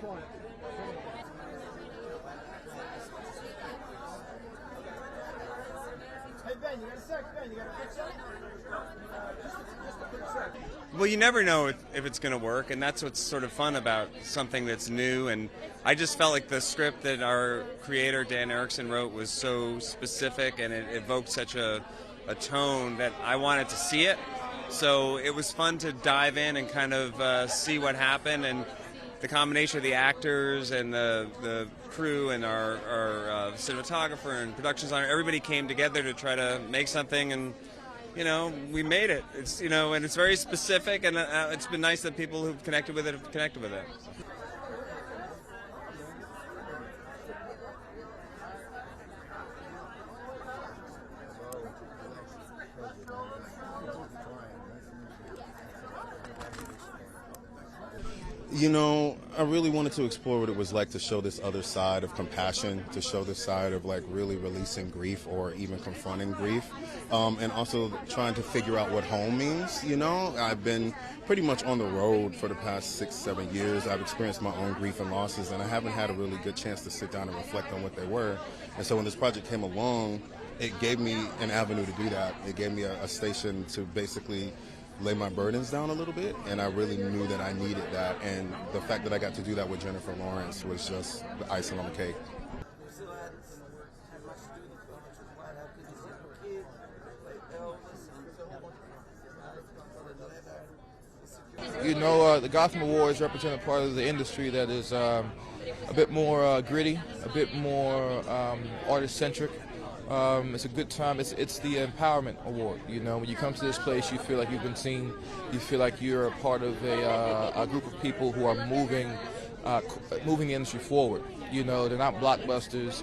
Hey Ben, you got a sec? Ben, you got a picture? Well, you never know if it's going to work, and that's what's sort of fun about something that's new. And I just felt like the script that our creator, Dan Erickson, wrote was so specific, and it evoked such a tone that I wanted to see it. So it was fun to dive in and kind of see what happened, and the combination of the actors and the crew and our cinematographer and production designer, everybody came together to try to make something, and we made it. It's and it's very specific, and it's been nice that people who've connected with it have connected with it. I really wanted to explore what it was like to show this other side of compassion, to show this side of like really releasing grief or even confronting grief, and also trying to figure out what home means. I've been pretty much on the road for the past 6-7 years. I've experienced my own grief and losses, and I haven't had a really good chance to sit down and reflect on what they were. And so when this project came along, it gave me an avenue to do that. It gave me a station to basically lay my burdens down a little bit, and I really knew that I needed that, and the fact that I got to do that with Jennifer Lawrence was just the icing on the cake. The Gotham Awards represent a part of the industry that is a bit more gritty, a bit more artist-centric. It's a good time. It's the empowerment award. When you come to this place, you feel like you've been seen. You feel like you're a part of a group of people who are moving the industry forward. They're not blockbusters.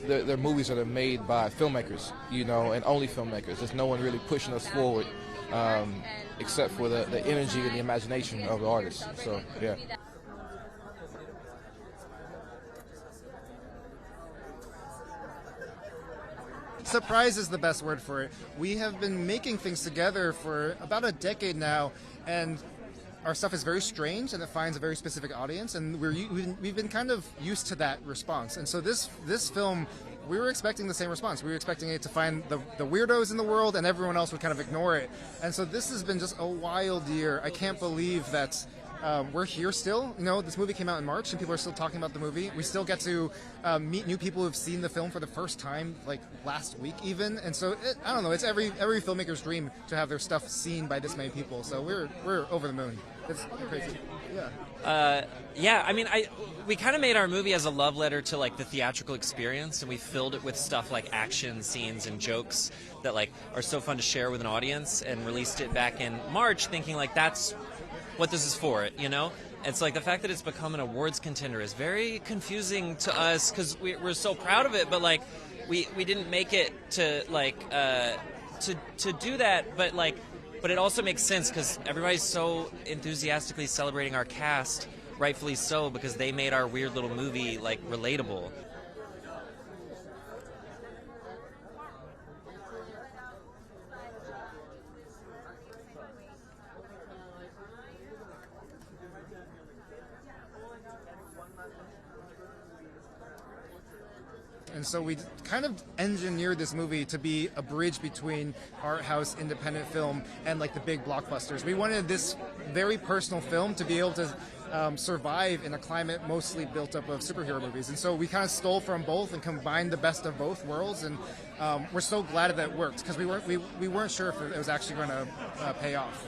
They're movies that are made by filmmakers. And only filmmakers. There's no one really pushing us forward, except for the energy and the imagination of the artists. So yeah. Surprise is the best word for it. We have been making things together for about a decade now, and our stuff is very strange, and it finds a very specific audience, and we've been kind of used to that response. And so this film, we were expecting the same response. We were expecting it to find the weirdos in the world, and everyone else would kind of ignore it. And so this has been just a wild year. I can't believe that we're here still. This movie came out in March, and people are still talking about the movie. We still get to meet new people who've seen the film for the first time, like last week even. And so I don't know. It's every filmmaker's dream to have their stuff seen by this many people. So we're over the moon. It's crazy. Yeah. We kind of made our movie as a love letter to like the theatrical experience, and we filled it with stuff like action scenes and jokes that like are so fun to share with an audience, and released it back in March, thinking like that's what this is for. It's like the fact that it's become an awards contender is very confusing to us, because we're so proud of it, but like we didn't make it to like to do that, but it also makes sense because everybody's so enthusiastically celebrating our cast, rightfully so, because they made our weird little movie like relatable. And so we kind of engineered this movie to be a bridge between art house independent film and like the big blockbusters. We wanted this very personal film to be able to survive in a climate mostly built up of superhero movies. And so we kind of stole from both and combined the best of both worlds. And we're so glad that it worked, because we weren't sure if it was actually going to pay off.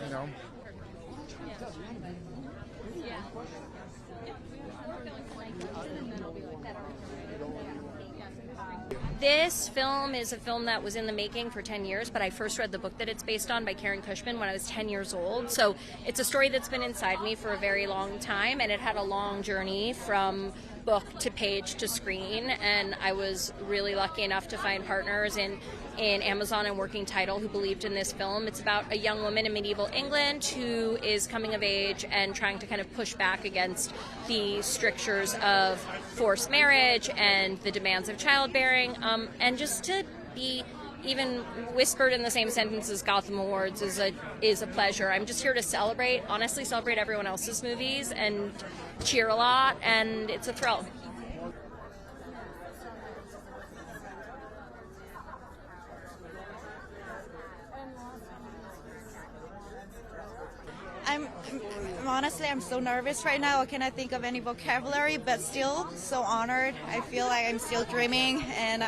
This film is a film that was in the making for 10 years, but I first read the book that it's based on by Karen Cushman when I was 10 years old. So it's a story that's been inside me for a very long time, and it had a long journey from book to page to screen, and I was really lucky enough to find partners in Amazon and Working Title who believed in this film. It's about a young woman in medieval England who is coming of age and trying to kind of push back against the strictures of forced marriage and the demands of childbearing, and just to be even whispered in the same sentence as Gotham Awards is a pleasure. I'm just here to honestly celebrate everyone else's movies and cheer a lot, and it's a thrill. I'm so nervous right now. I cannot think of any vocabulary, but still so honored. I feel like I'm still dreaming, and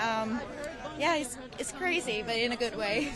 yeah, it's crazy, but in a good way.